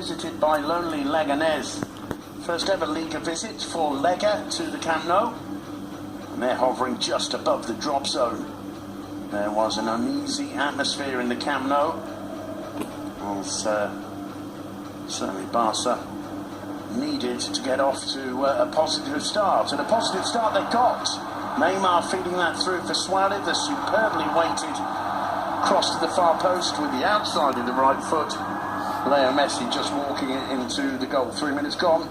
visited by lonely Leganés. First ever Liga visit for Lega to the Camp Nou. And they're hovering just above the drop zone. There was an uneasy atmosphere in the Camp Nou. As certainly Barca needed to get off to a positive start. And a positive start they got. Neymar feeding that through for Suarez, the superbly weighted cross to the far post with the outside of the right foot. Leo Messi just walking it into the goal. 3 minutes gone.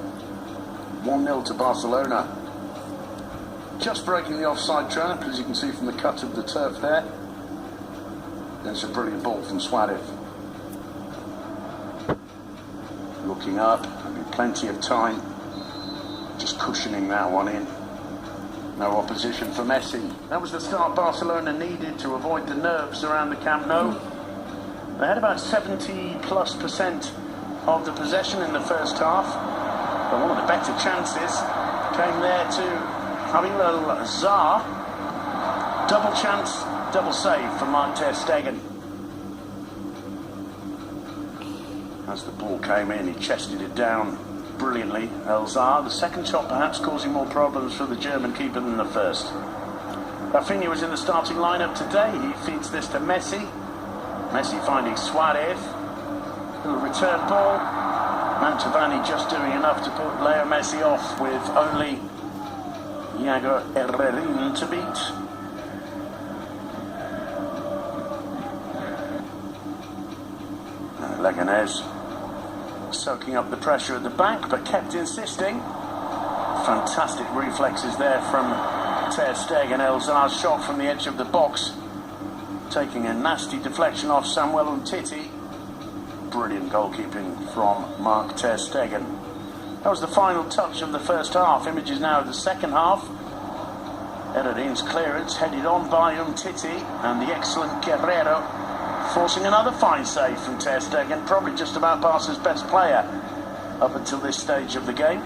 1-0 to Barcelona. Just breaking the offside trap, as you can see from the cut of the turf there. There's a brilliant ball from Suarez. Looking up, having plenty of time. Just cushioning that one in. No opposition for Messi. That was the start Barcelona needed to avoid the nerves around the Camp Nou. They had about 70+% of the possession in the first half. But one of the better chances came there to Javier Zar. Double chance, double save for Mark ter Stegen. As the ball came in, he chested it down brilliantly. Elzar, the second shot perhaps causing more problems for the German keeper than the first. Rafinha was in the starting lineup today. He feeds this to Messi. Messi finding Suarez. Little return ball. Mantovani just doing enough to put Leo Messi off with only Iago Herrerin to beat. Leganés soaking up the pressure at the back, but kept insisting. Fantastic reflexes there from ter Stegen. Elzar's shot from the edge of the box, taking a nasty deflection off Samuel Umtiti. Brilliant goalkeeping from Mark ter Stegen. That was the final touch of the first half. Images now of the second half. Herrerin's clearance headed on by Umtiti, and the excellent Guerrero forcing another fine save from ter Stegen, probably just about Barca's best player up until this stage of the game.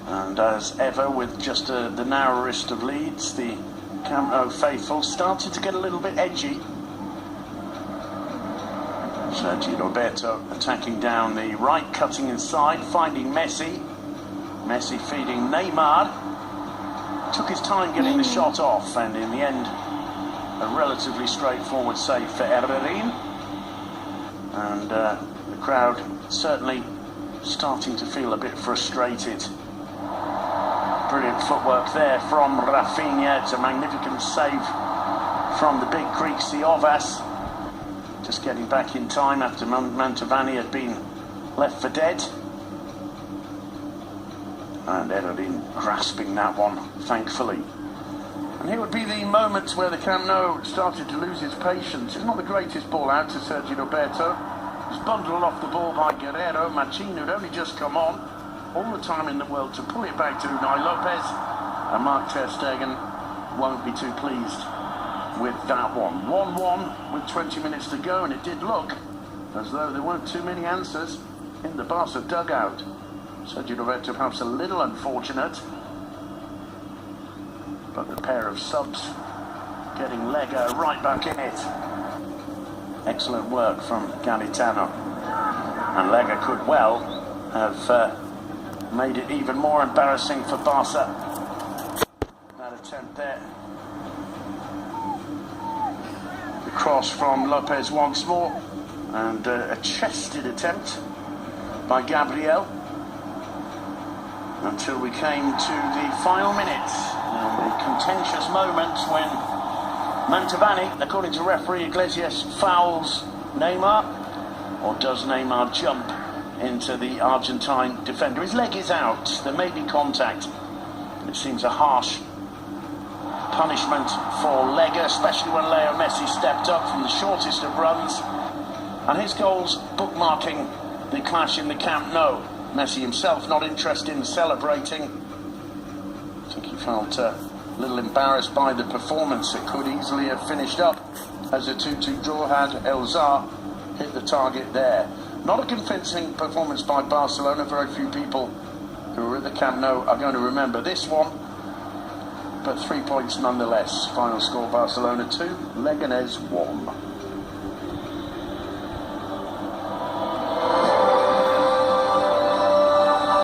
And as ever, with just the narrowest of leads, the Camp Nou faithful started to get a little bit edgy. Sergio Roberto attacking down the right, cutting inside, finding Messi. Messi feeding Neymar. Took his time getting the shot off, and in the end, a relatively straightforward save for Herrerin. And the crowd certainly starting to feel a bit frustrated. Brilliant footwork there from Rafinha. It's a magnificent save from the big Greek Siovas. Just getting back in time after Mantovani had been left for dead. And Herrerin grasping that one, thankfully. And here would be the moment where the Camp Nou started to lose its patience. It's not the greatest ball out to Sergio Roberto. It was bundled off the ball by Guerrero. Machín, who'd only just come on, all the time in the world to pull it back to Unai Lopez. And Mark ter Stegen won't be too pleased with that one. 1-1 with 20 minutes to go, and it did look as though there weren't too many answers in the Barca dugout. Sergio Roberto perhaps a little unfortunate, but the pair of subs getting Lega right back in it. Excellent work from Garitano. And Lega could well have made it even more embarrassing for Barca. That attempt there. The cross from Lopez once more, and a chested attempt by Gabriel, until we came to the final minutes, and the contentious moment when Mantovani, according to referee Iglesias, fouls Neymar. Or does Neymar jump into the Argentine defender? His leg is out. There may be contact. It seems a harsh punishment for Lega, especially when Leo Messi stepped up from the shortest of runs. And his goals bookmarking the clash in the Camp Nou. Messi himself not interested in celebrating. I think he felt a little embarrassed by the performance. It could easily have finished up as a 2-2 draw had Elzar hit the target there. Not a convincing performance by Barcelona. Very few people who were at the Camp Nou are going to remember this one. But 3 points nonetheless. Final score Barcelona 2, Leganés 1.